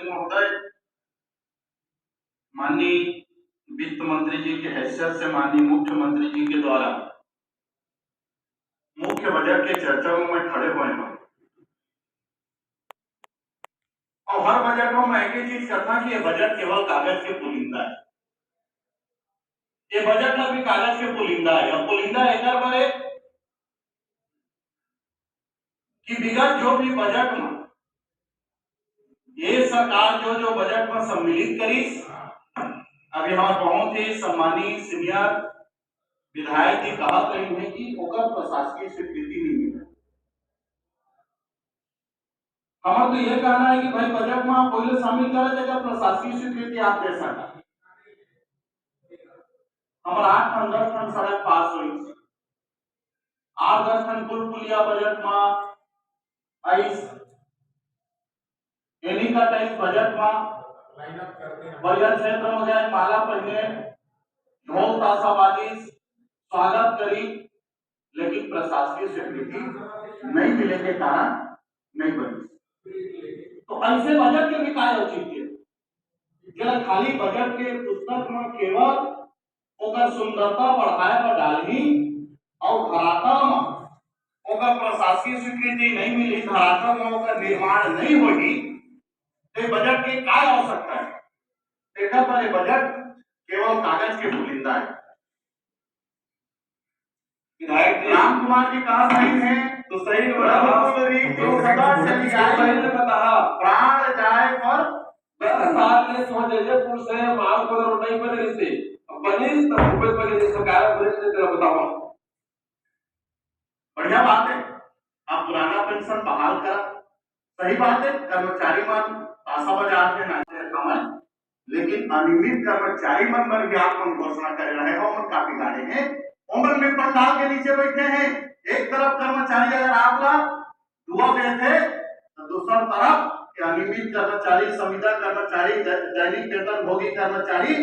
महोदय, माननीय वित्त मंत्री जी की हैसियत से माननीय मुख्यमंत्री जी के द्वारा मुख्य बजट के चर्चाओं में खड़े हुए हैं और हर बजट में एक ही चीज करता कि ये बजट केवल कागज के पुलिंदा है। ये बजट में भी कागज के पुलिंदा है और पुलिंदा एक बार कि विगत जो भी बजट में ये सरकार जो बजट में सम्मिलित करी, अभी हमारे बहुत ही सम्मानित सीनियर विधायक जी कहा रही है कि ओकर प्रशासकीय स्वीकृति नहीं मिला। हमारा तो यह कहना है कि भाई बजट में आप पहले शामिल करें जगह प्रशासकीय स्वीकृति आप दे सकते। हमारा 8 खंड 10 खंड सड़क पास हुई, 8-10 खंड पुल पुलिया बजट में आई, एनी का टाइम बजट में बजट क्षेत्र में गए, माला पहने, ढोल ताशाबाजी स्वागत करी, लेकिन प्रशासकीय स्वीकृति नहीं मिलने के कारण नहीं बनी। तो ऐसे बजट के भी कार्य औचित्य जरा खाली बजट के पुस्तक में केवल ओकर सुंदरता बढ़ाए पर डालही और धरातल में ओकर प्रशासकीय स्वीकृति नहीं मिली, धरातल में ओकर निर्माण नहीं होगी, तो बजट की क्या आवश्यकता है? देखा पर ये बजट केवल कागज के पुलिंदा है। विधायक राम कुमार जी कहा सही है तो सही सदा चली आई प्राण जाए पर साल में समझ लीजिए पुल से माल को नहीं बने इससे बने तब रुपए बने सरकार बने तेरा बताओ। बढ़िया बात है, आप पुराना पेंशन बहाल करा, सही बात है, कर्मचारी मन पैसा बाजार में नाचे कमाए, लेकिन अनियमित कर्मचारी मन पर भी आप घोषणा कर रहे हो और काफी गाड़े हैं उम्र में पंडाल के नीचे बैठे हैं। एक तरफ कर्मचारी अगर आप दुआ गए थे तो दूसरा तरफ अनियमित कर्मचारी, संविदा कर्मचारी, दैनिक वेतन भोगी कर्मचारी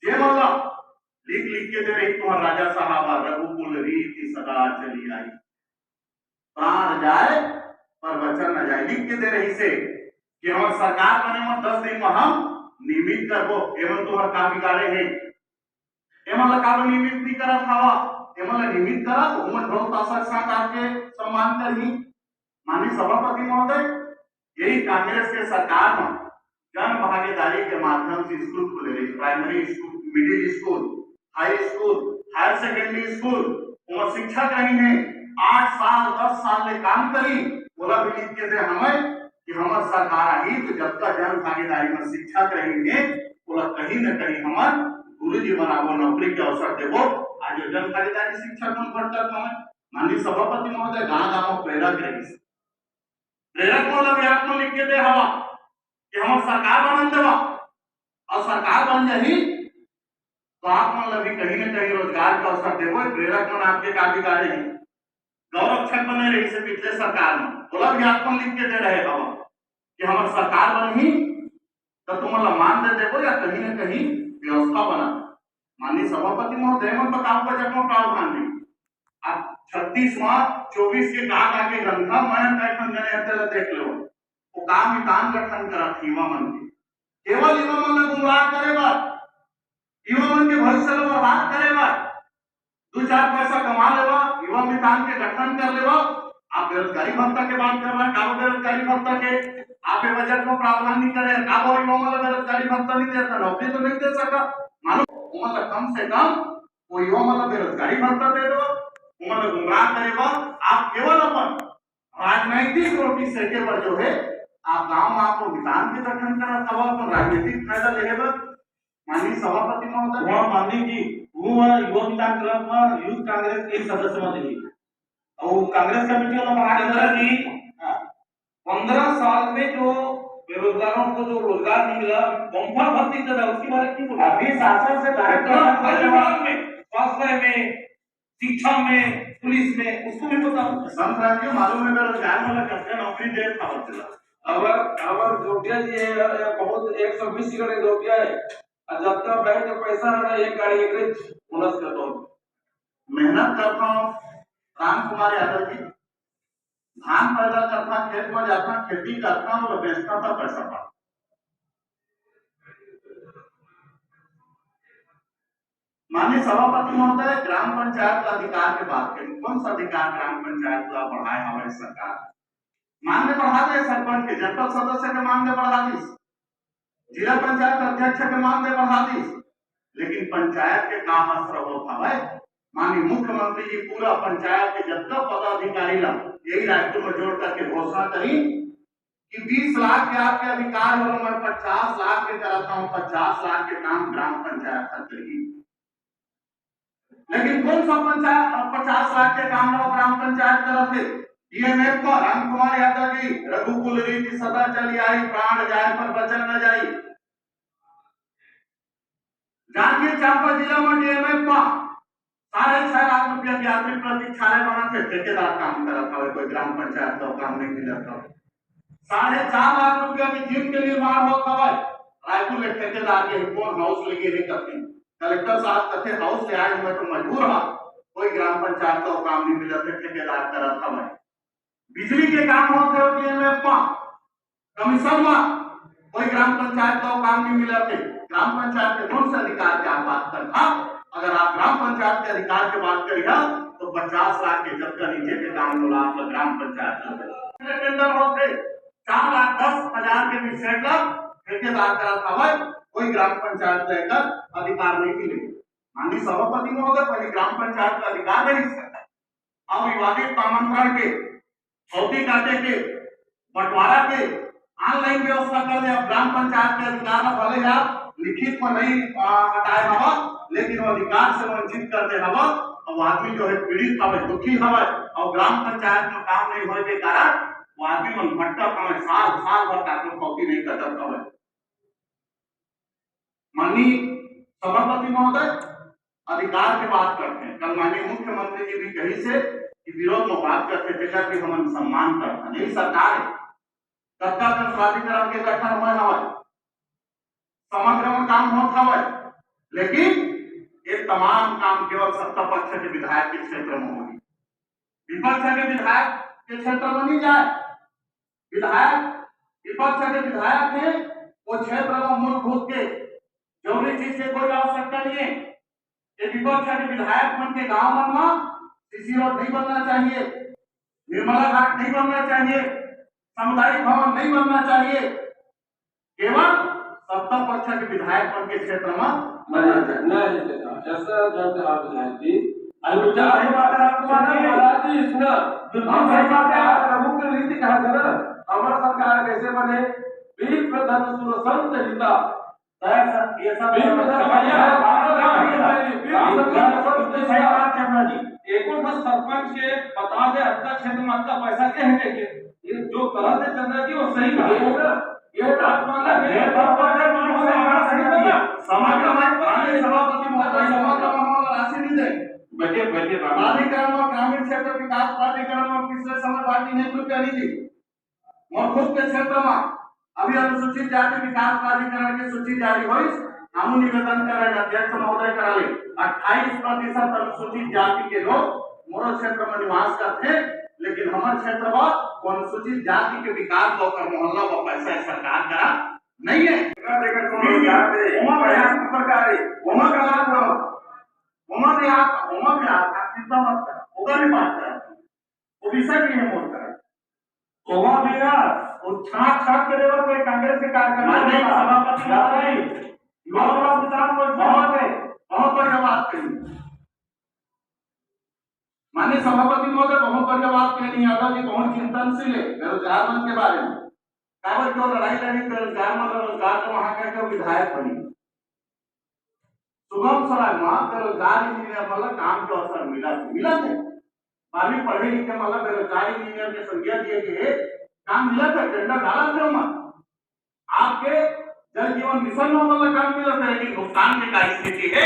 जे वाला लिख लिख के दे रही तुम्हारा राजा साहब रघुकुल रीति सदा चली आई, प्राण जाए पर वचन न जाए, लिख के दे रही से कि हमारे सरकार बने में 10 दिन में हम नियमित करबो, एवं तुम्हार काम बिगाड़े हैं, एवं लगा नियमित नहीं करा था, एवं नियमित करा तो उमन बहुत आशा साथ आपके सम्मान करही। माननीय सभापति महोदय, यही कांग्रेस के सरकार में जन भागीदारी के माध्यम से स्कूल खुले रही, primary school, middle school, high school, higher secondary school, उमर शिक्षक रही है 8 साल 10 साल में काम करी, बोला भी लिख के दे हमें कि हमारे सरकार आई तो जब तक जन भागीदारी में शिक्षक रहेंगे बोला कहीं न कहीं हमारे गुरु जी बराबर नौकरी के अवसर देवो। आज जन भागीदारी शिक्षक मन बढ़ता हमें माननीय सभापति महोदय गांव गांव प्रेरक रही, प्रेरक मतलब आप को लिख के दे हवा कि हम सरकार बन देवा और सरकार बन जाही तो आप मतलब भी कहीं न कहीं रोजगार का अवसर देवो। प्रेरक मन आपके काफी गाड़े हैं, गौरक्षक बने रही से पिछले सरकार में बोला भी आप को लिख के दे रहे हवा कि हमारे सरकार बनी तो तुम मतलब मान दे देवो या कहीं न कहीं व्यवस्था बना। माननीय सभापति महोदय मन तो काम बजट में प्रावधान नहीं, आप 36/24 के कहा के ग्रंथा मैं कैठन जने हते देख लो वो काम विधान गठन करा युवा मन के, केवल युवा मन को गुमराह करेगा, युवा मन के भविष्य को बर्बाद करेगा, 2-4 पैसा कमा लेगा, युवा विधान के गठन कर लेगा। आप बेरोजगारी भत्ता के बात कर रहे हैं, काबो बेरोजगारी भत्ता के आप बजट में प्रावधान नहीं करे, काबो युवा मन बेरोजगारी भत्ता नहीं देता, नौकरी तो नहीं दे सका, मानो मतलब कम से कम वो युवा मन बेरोजगारी भत्ता दे दो, उमर गुमराह करेगा। आप केवल अपन राजनीतिक रोटी सेके पर जो है आप गांव में आपको विधान के गठन करा तब अपन राजनीतिक फायदा लेगा। माननीय सभापति महोदय वहां माननीय जी वो युवा विधान क्लब में यूथ कांग्रेस के सदस्य बने और कांग्रेस कमेटी वाला बना के कि 15 साल में जो बेरोजगारों को जो रोजगार नहीं मिला बम्पर भर्ती कर उसके बारे में क्यों अभी शासन से डायरेक्ट में स्वास्थ्य में शिक्षा में पुलिस में उसको भी बताओ। संक्रांति मालूम है बेरोजगार वाला करते नौकरी दे खबर चला अगर जोटिया जी है बहुत 120 सिगरेट जोटिया है जब तक बैंक का पैसा रहना एक गाड़ी एक बोनस कर दो। मेहनत करता हूँ राम कुमार यादव जी, धान पैदा करता खेत में जाता खेती करता और बेचता था पैसा पाता, माननीय सभापति महोदय, ग्राम पंचायत का अधिकार के बात करें, कौन सा अधिकार ग्राम पंचायत का बढ़ाए हमारी सरकार? मानदेय बढ़ा दे सरपंच के, जनपद सदस्य के मानदेय बढ़ा दी, जिला पंचायत अध्यक्ष के मानदेय बढ़ा दी, लेकिन पंचायत के काम असर होता है। माननीय मुख्यमंत्री जी पूरा पंचायत के जब तक पदाधिकारी ला यही रायपुर में जोड़ करके घोषणा करी कि 20 लाख के आपके अधिकार हो, मैं 50 लाख के कराता हूँ, 50 लाख के काम ग्राम पंचायत करेगी। लेकिन कौन सा पंचायत 50 लाख के काम ना ग्राम पंचायत करते? डीएमएफ को राम कुमार यादव जी, रघुकुल रीति सदा चली आई, प्राण जाए पर बचन न जाई। जांजगीर चांपा जिला में डीएमएफ को 6.5 लाख रुपया की यात्री प्रतीक्षालय बना के ठेकेदार काम करता है, कोई ग्राम पंचायत का काम नहीं मिला था। 4.5 लाख रुपया की जिम के निर्माण होता है, रायपुर में ठेकेदार के कौन हाउस लेके नहीं करते। कलेक्टर साहब कहते हाउस से आए मैं तो मजबूर हुआ, कोई ग्राम पंचायत का काम नहीं मिला था, ठेकेदार करता है। बिजली के काम होते हो डीएमएफ में, कमीशन में, कोई ग्राम पंचायत का काम नहीं मिला थे। ग्राम पंचायत के कौन से अधिकार की आप बात करता? अगर आप ग्राम पंचायत के अधिकार की बात करिएगा तो 50 लाख के जब का नीचे के काम होगा आपका ग्राम पंचायत टेंडर होते 4,10,000 के भी सेटअप ठेकेदार कराता है, कोई ग्राम पंचायत लेकर अधिकार नहीं मिले। माननीय सभापति महोदय, पहले ग्राम पंचायत का अधिकार नहीं सकता। अब विवादित नामांतरण के, चौथी काटे के, बंटवारा के ऑनलाइन व्यवस्था कर दे। अब ग्राम पंचायत के अधिकार में भले आप लिखित में नहीं हटाए हवा, लेकिन वो अधिकार से वंचित कर दे हवा। अब आदमी जो है पीड़ित हवे, दुखी हवे, और ग्राम पंचायत में काम नहीं होने के कारण वो आदमी मन भटका हवे, साल भर काटो कॉपी नहीं करत हवे। माननीय सभापति महोदय, अधिकार की बात करते हैं। कल माननीय मुख्यमंत्री जी भी कही से कि विरोध में बात करते थे कि हम सम्मान करते हैं। यही सरकार है, सत्ता कर प्राधिकरण के गठन हुए हवा, समग्र में काम होता है, लेकिन ये तमाम काम केवल सत्ता पक्ष के विधायक के क्षेत्र में होगी, विपक्ष के विधायक के क्षेत्र में नहीं जाए। विधायक विपक्ष के विधायक है वो क्षेत्र में मूलभूत के जरूरी चीज से कोई आवश्यकता नहीं है। ये विपक्ष के विधायक मन के गांव मन में सीसी रोड नहीं बनना चाहिए, निर्मला घाट नहीं बनना चाहिए, सामुदायिक भवन नहीं बनना चाहिए, केवल सत्ता पक्ष के विधायक मन के क्षेत्र में बनना चाहिए। नहीं ऐसा जब आप विधायक जी रीति कहा था ना, हमारा सरकार कैसे बने? वीर प्रधान सुरसंत हिता ये सब एको सरपंच के बता दे हत्या क्षेत्र में हत्या पैसा के है के ये जो कहा थे चंद्र जी वो सही कहा है ना। ये बात माना है समग्र माननीय सभापति महोदय, समग्र में राशि नहीं दे बैठे प्राधिकरण में ग्रामीण क्षेत्र विकास प्राधिकरण में पिछले समय पार्टी ने रुपया नहीं दी। और खुद के क्षेत्र में अभी अनुसूचित जाति विकास प्राधिकरण की सूची जारी हुई, हम निवेदन कर रहे अध्यक्ष महोदय करा ले 28% अनुसूचित जाति के लोग मोरो क्षेत्र में निवास करते, लेकिन हमारे क्षेत्र में अनुसूचित जाति के विकास को कर मोहल्ला वो पैसा सरकार करा नहीं है। चिंता मत कर, होगा भी बात करा, वो विषय भी है मोड़ करा होगा भी यार। और छाट के लेवल पे कांग्रेस के कार्यकर्ता सभापति बहुत बढ़िया बात कही माननीय सभापति महोदय, बहुत बढ़िया बात कही। यादव जी बहुत चिंतनशील है बेरोजगार मन के बारे में, कागज क्यों लड़ाई लड़ी बेरोजगार मन, रोजगार तो वहां का विधायक बनी सुगम सराय में बेरोजगार इंजीनियर मतलब काम के अवसर मिला थे। 12वीं पढ़े लिखे मतलब बेरोजगार इंजीनियर के संज्ञा दिए गए काम मिला था, टेंडर डाला था वहां। आपके जल जीवन मिशन में मतलब काम मिला था, लेकिन भुगतान की क्या स्थिति है?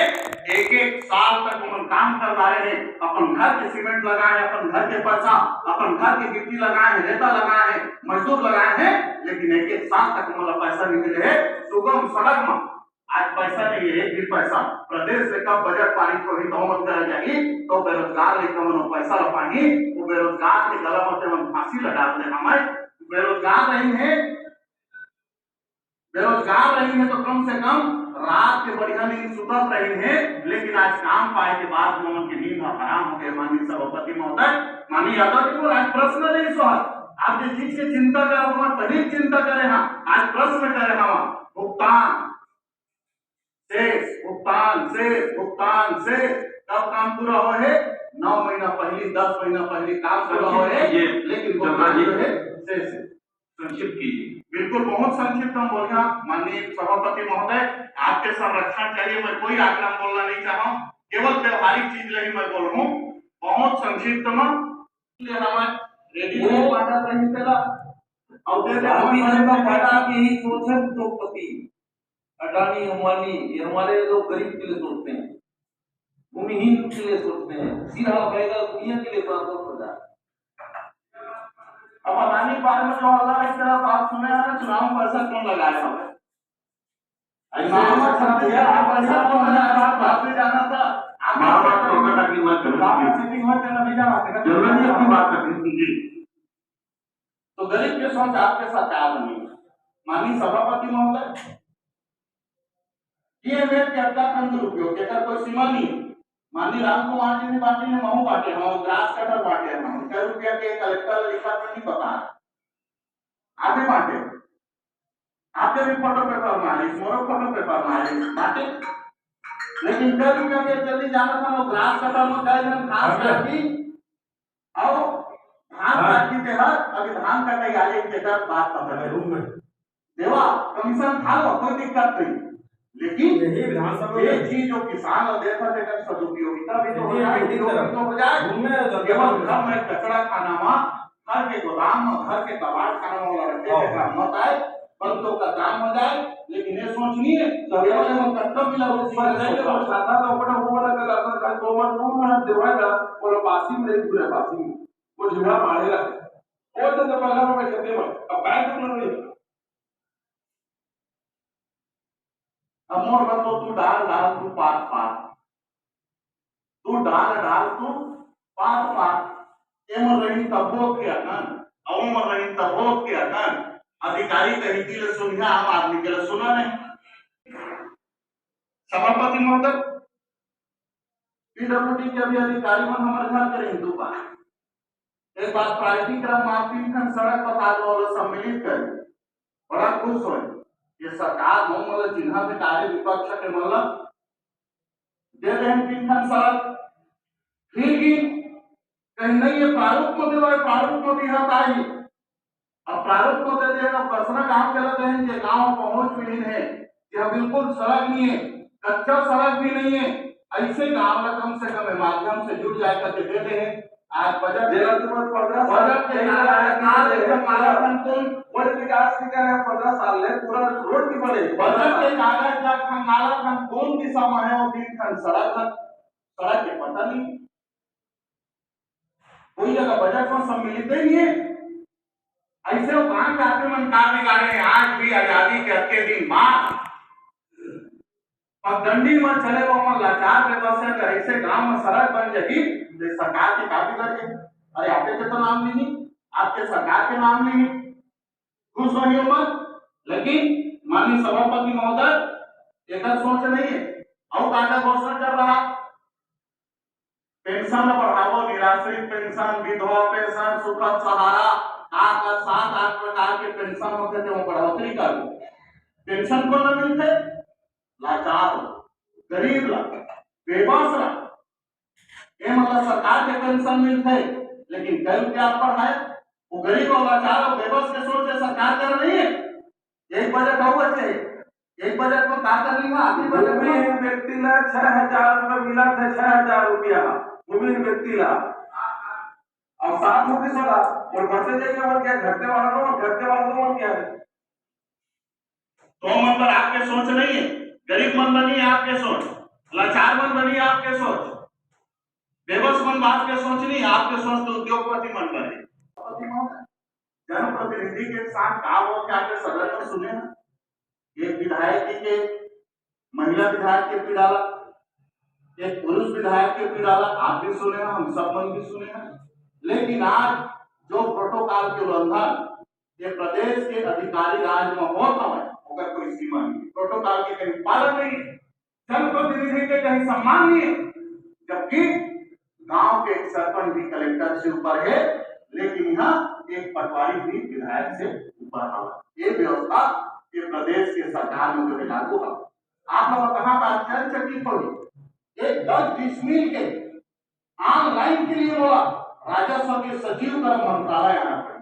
एक साल तक उन्होंने काम कर रहे हैं, अपन घर के सीमेंट लगाए, अपन घर के पैसा, अपन घर की गिट्टी लगाए हैं, रेता लगाए हैं, मजदूर लगाए हैं, लेकिन एक साल तक मतलब पैसा नहीं मिले है। सुगम सड़क में आज पैसा नहीं है, एक भी पैसा प्रदेश से कब बजट पारित को ही तो करा जाएगी तो बेरोजगार लेकर पैसा लपाएंगे, वो बेरोजगार के गला में फांसी लगा दे। हमारे बेरोजगार नहीं है, बेरोजगार रही है तो कम से कम रात के बढ़िया नींद सुतत रही है, लेकिन आज काम पाए के बाद में उनकी नींद हराम हो गए। माननीय सभापति महोदय, माननीय यादव जी को आज प्रश्न नहीं सवाल, आप जिस चीज की चिंता कर रहे हो तभी चिंता करे हाँ, आज प्रश्न करे हाँ भुगतान से कब काम पूरा हो है? 9 महीना पहले 10 महीना पहले काम पूरा हो है, लेकिन भुगतान जो है शेष है। संक्षिप्त कीजिए। बिल्कुल बहुत संक्षिप्त हम बोलिए। माननीय सभापति महोदय, आपके संरक्षण चाहिए, मैं कोई आग्रह बोलना नहीं चाह रहा हूँ, केवल व्यवहारिक चीज नहीं मैं बोल रहा हूँ, बहुत संक्षिप्त में रेडी नहीं चला और यही सोच है उद्योगपति अडानी अंबानी ये हमारे लोग गरीब के लिए सोचते हैं, भूमिहीन के लिए सोचते हैं, सीधा बहेगा दुनिया के लिए प्राप्त हो जाए। अब अडानी बारे में जो हल्ला इस तरह बात सुने आ रहे, चुनाव में पैसा कौन लगाया हमें? तो गरीब के सोच आपके सरकार में माननीय सभापति महोदय, ये मेरे के अड्डा का दुरुपयोग के कोई सीमा नहीं। माननीय राम कुमार जी ने बांटे हैं, महू बांटे हैं, ग्रास कटर बांटे हैं, कई रुपया के कलेक्टर लिखा तो नहीं बता, आपने बांटे, आपके भी फोटो पेपर मारे, मोरो फोटो पेपर मारे बांटे, लेकिन कई रुपया के जल्दी जाना था, वो ग्रास कटर में गए जन घास काटी और धान काटी के बाद अभी धान कटाई आगे के तहत बात कर रहे रूम में देवा कमीशन खा लो, कोई दिक्कत नहीं, लेकिन ये चीज जो किसान और देखा देकर सदुपयोगिता भी तो हो जाए, केवल घर में कचरा खाना में घर के गोदाम में घर के कबाड़ खाना में रखे का मत आए, बंदों का काम हो जाए, लेकिन ये सोच नहीं है केवल हम कट्टो मिला पर नहीं वो छाता तो अपना वो वाला कर रहा था तो मन देवाएगा और बासी में पूरा बासी में वो झूठा मारेगा वो तो पहला में कहते हैं अब बैंक तो नहीं। अमोर बंदो तू डाल तू पात पात, तू डाल तू पात पात, एम रही तबोध के अनन अवम रही तबोध के अनन, अधिकारी कहीं के लिए सुनिया आम आदमी के लिए सुना नहीं। सभापति महोदय, पीडब्ल्यूडी के अभी अधिकारी मन हमारे घर के हिंदू बा, एक बात प्राइवेट क्रम माफी खन सड़क बता दो सम्मिलित कर बड़ा खुश हो ये सरकार मोमल चिन्ह पे कार्य विपक्ष के मतलब दे रहे हैं 3 खन सड़क, फिर भी कहीं नहीं ये प्रारूप में दे प्रारूप में भी हाथ आई, अब प्रारूप में दे देगा प्रश्न गांव के लगे हैं कि गांव पहुंच भी नहीं है, यह बिल्कुल सड़क नहीं है, कच्चा सड़क भी नहीं है, ऐसे गांव में कम से कम माध्यम से जुड़ जाए करके देते हैं। आज बजट बजट के विकास की क्या 15 साल है पूरा रोड की बने बजट के कागज का खंगाला खन कौन दिशा में है और 3 खन सड़क के पता नहीं, कोई जगह बजट में सम्मिलित ही नहीं है। ऐसे वो कहां जाते मन कार निकाले आज भी आजादी के अक्के दिन बाद पगडंडी में चले वो मन लाचार के बस है ऐसे गांव में सड़क बन जाएगी सरकार की काफी करके, अरे आपके तो नाम नहीं, आपके सरकार के नाम नहीं, खुश होइए मत, लेकिन माननीय सभापति महोदय एक सोच नहीं है और काटा घोषणा कर रहा, पेंशन बढ़ावो, निराश्रित पेंशन, विधवा पेंशन, सुखद सहारा, 7-8 प्रकार के पेंशन होते थे वो बढ़ोतरी कर, पेंशन को न मिलते लाचार गरीब ला बेबस ला, ये मतलब सरकार के पेंशन मिलते लेकिन कई रुपया पर है वो गरीब और लाचार और बेबस के सोच से सरकार कर रही है। एक बजट हुआ थे, एक बजट को का करनी है, आखिरी बजट में व्यक्ति ला 6000 रुपया मिला था, 6000 रुपया भूमि व्यक्ति ला और 7 हो किस वाला और बढ़ते जाइए और क्या घटने वाला तो क्या है, तो मन पर आपके सोच नहीं है, गरीब मन बनी है आपके सोच, लाचार मन बनी है आपके सोच, बेबस मन बात के सोच नहीं आपके सोच तो उद्योगपति मन बने। जनप्रतिनिधि के साथ काम हो क्या आपके सदन में सुने हैं, एक विधायक के महिला विधायक के पीड़ाला, एक पुरुष विधायक के पीड़ाला, आप भी सुने हैं, हम सब मन भी सुने हैं, लेकिन आज जो प्रोटोकॉल के उल्लंघन ये प्रदेश के अधिकारी राज में होता है अगर कोई सीमा नहीं है, प्रोटोकॉल के कहीं पालन नहीं है, जनप्रतिनिधि के कहीं सम्मान नहीं है, जबकि गांव के एक सरपंच भी कलेक्टर से ऊपर है, लेकिन यहाँ एक पटवारी भी विधायक से ऊपर है। ये व्यवस्था ये प्रदेश के सरकार में जो है लागू है। आप लोग कहाँ का आश्चर्यचकित होगी, एक 10 डिसमिल के ऑनलाइन के लिए बोला राजस्व के सचिव का मंत्रालय आना पड़े।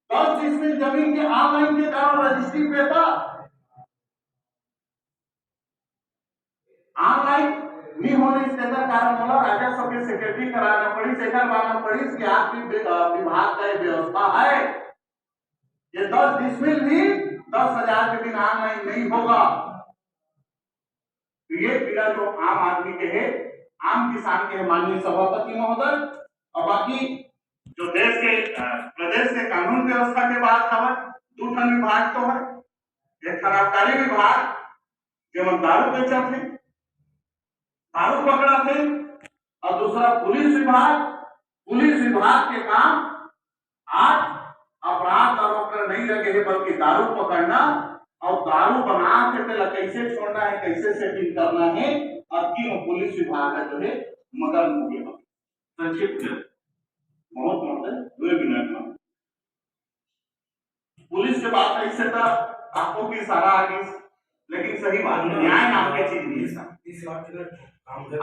10 डिसमिल जमीन के ऑनलाइन के कारण रजिस्ट्री पेपर ऑनलाइन नहीं होने से कारण बोला राजस्व के सेक्रेटरी कराना पड़ी, सेकर बनाना पड़ी। इसके आपकी विभाग का व्यवस्था है, ये 10 डिसमिल भी 10,000 के दिन ऑनलाइन नहीं होगा। तो ये पीड़ा जो आम आदमी के है, आम किसान के माननीय सभापति महोदय, और बाकी जो देश के प्रदेश के कानून व्यवस्था के बाद खबर 2 ठन विभाग तो है, एक खराबकारी विभाग जो दारू बेचत है, दारू पकड़ा थे, और दूसरा पुलिस विभाग। पुलिस विभाग के काम आज अपराध आरोप नहीं लगे हैं, बल्कि दारू पकड़ना और दारू बना के कैसे छोड़ना है, कैसे सेटिंग करना है, अब क्यों पुलिस विभाग का जो है मगन हो गया। संक्षिप्त बहुत मतलब 2 मिनट में पुलिस के बात ऐसे था आपको की सारा आगे, लेकिन सही बात है, न्याय नाम की चीज नहीं है।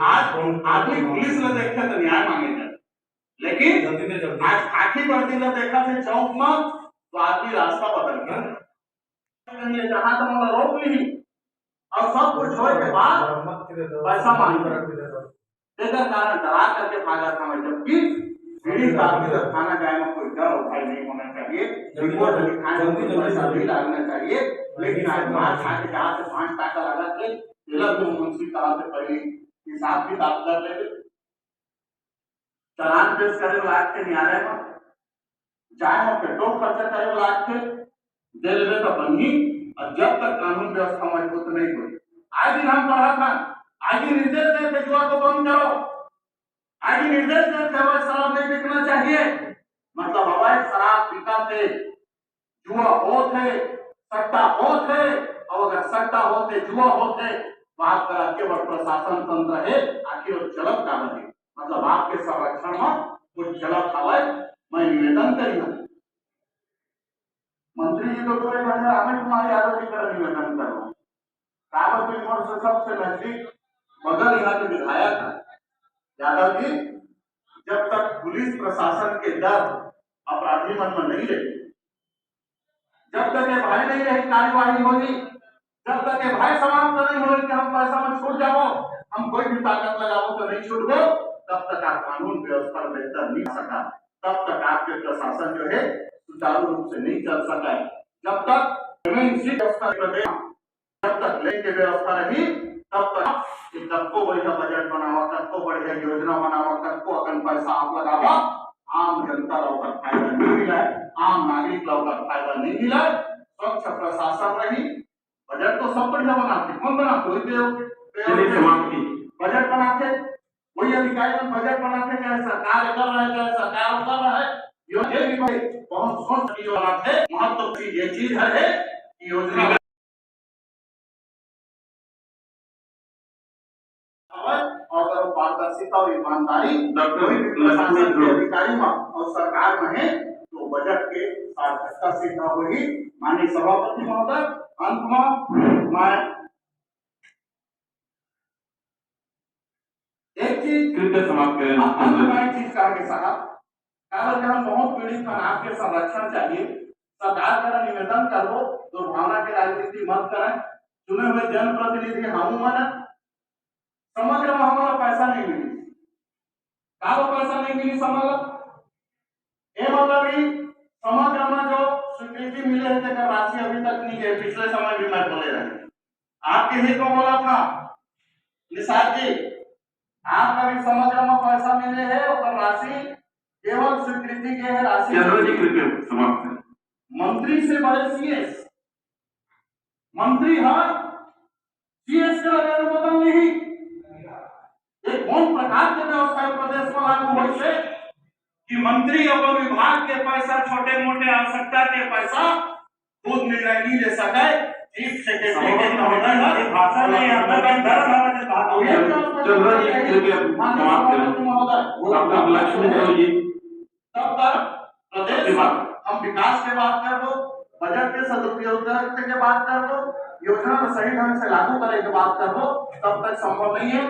आज आदमी पुलिस ने देखे तो न्याय मांगे जाए, लेकिन आज खाकी वर्दी ने देखा थे चौक में तो आदमी रास्ता बदल गया। जहां तक मतलब रोक ली और सब कुछ छोड़ के बाद पैसा मांग कारण डरा करके भागा था। जबकि पीड़ित आदमी का थाना जाए में कोई डर उठाई नहीं होना चाहिए, रिपोर्ट लिखाने में पैसा भी लागना चाहिए। लेकिन आज मार खा के जहाँ से 5 टाका लगा के तिलक जो मुंशी कहा से पहले हिसाब किताब कर ले, चालान पेश करे लाख के न्यायालय में जाए और पेट्रोल खर्चा करे लाख के दे ले तो बनी। और जब तक कानून व्यवस्था मजबूत नहीं हुई, आज दिन हम पढ़ा था, आज ही निर्देश दे थे जुआ को बंद करो, आज ही निर्देश दे थे अवैध शराब नहीं बिकना चाहिए। मतलब अवैध शराब पीता थे, जुआ हो थे, सट्टा हो थे, और अगर सट्टा होते जुआ होते बात करा केवल प्रशासन तंत्र है, आखिर वो चलत का बने। मतलब आपके संरक्षण में कुछ चलत हवा। मैं निवेदन करी हूँ मंत्री जी तो अमित कुमार यादव जी का निवेदन कर रहा हूँ, काबरपुर मोड़ से सबसे नजदीक बगल यहाँ के विधायक है यादव जी, जब तक पुलिस प्रशासन के डर अपराधी मन में नहीं रहे, जब तक ये भय नहीं रही कार्यवाही होगी, जब तक ये भय समाप्त नहीं हो कि हम पैसा में छूट जाओ, हम कोई भी ताकत लगाओ तो नहीं छूट गो, तब तक आप कानून व्यवस्था बेहतर नहीं सका, तब तक आपके प्रशासन जो है सुचारू रूप से नहीं चल सका। जब तक व्यवस्था जब तक लेके व्यवस्था रही, तब तक सबको बढ़िया बजट बनावा, सबको बढ़िया योजना बनावा, सबको अपन पैसा आप लगावा, आम जनता लोग फायदा नहीं मिला है, आम नागरिक लोग फायदा नहीं मिला है। स्वच्छ प्रशासन रही, बजट तो सब बढ़िया बनाते, कौन बनाते? बजट बनाते वही अधिकारी बजट बनाते, चाहे सरकार कर रहा है चाहे सरकार कर रहा है, ये भी बहुत सोच की बनाते। महत्व की ये चीज है कि योजना और पारदर्शिता और ईमानदारी प्रशासन के अधिकारी में और सरकार में है, तो बजट के सार्थकता सिद्ध होगी। माननीय सभापति महोदय, अंत में मैं एक चीज कृपया समाप्त करें। अंत में एक चीज कहा साहब, कारण हम बहुत पीड़ित हैं, आपके संरक्षण चाहिए, सरकार का निवेदन करो, दुर्भावना की राजनीति मत करें, चुने हुए जनप्रतिनिधि हम मन समग्र में हमारा पैसा नहीं मिली, पैसा नहीं मिली समग्र मतलब समग्र में जो स्वीकृति मिले है राशि अभी तक नहीं है। पिछले समय भी मैं बोले रहे, आपके ही को बोला था निषाद जी, आपका भी समग्र में पैसा मिले है और राशि केवल स्वीकृति के है राशि। समाप्त। मंत्री से बड़े सीएस मंत्री है, सीएस का अनुमोदन नहीं। एक कौन प्रकार के व्यवस्था प्रदेश में लागू हो से कि मंत्री और विभाग के पैसा, छोटे मोटे आवश्यकता के पैसा खुद निर्णय नहीं ले सके, चीफ सेक्रेटरी के महोदय भाषा नहीं आपका कहीं धर्म है बात चंद्रन जी कृपया समाप्त करें। डॉक्टर लक्ष्मण देव जी तब तक प्रदेश हम विकास के बात कर लो, बजट के सदुपयोग के बात कर लो, योजना को सही ढंग से लागू करने की बात कर लो, तब तक संभव नहीं है।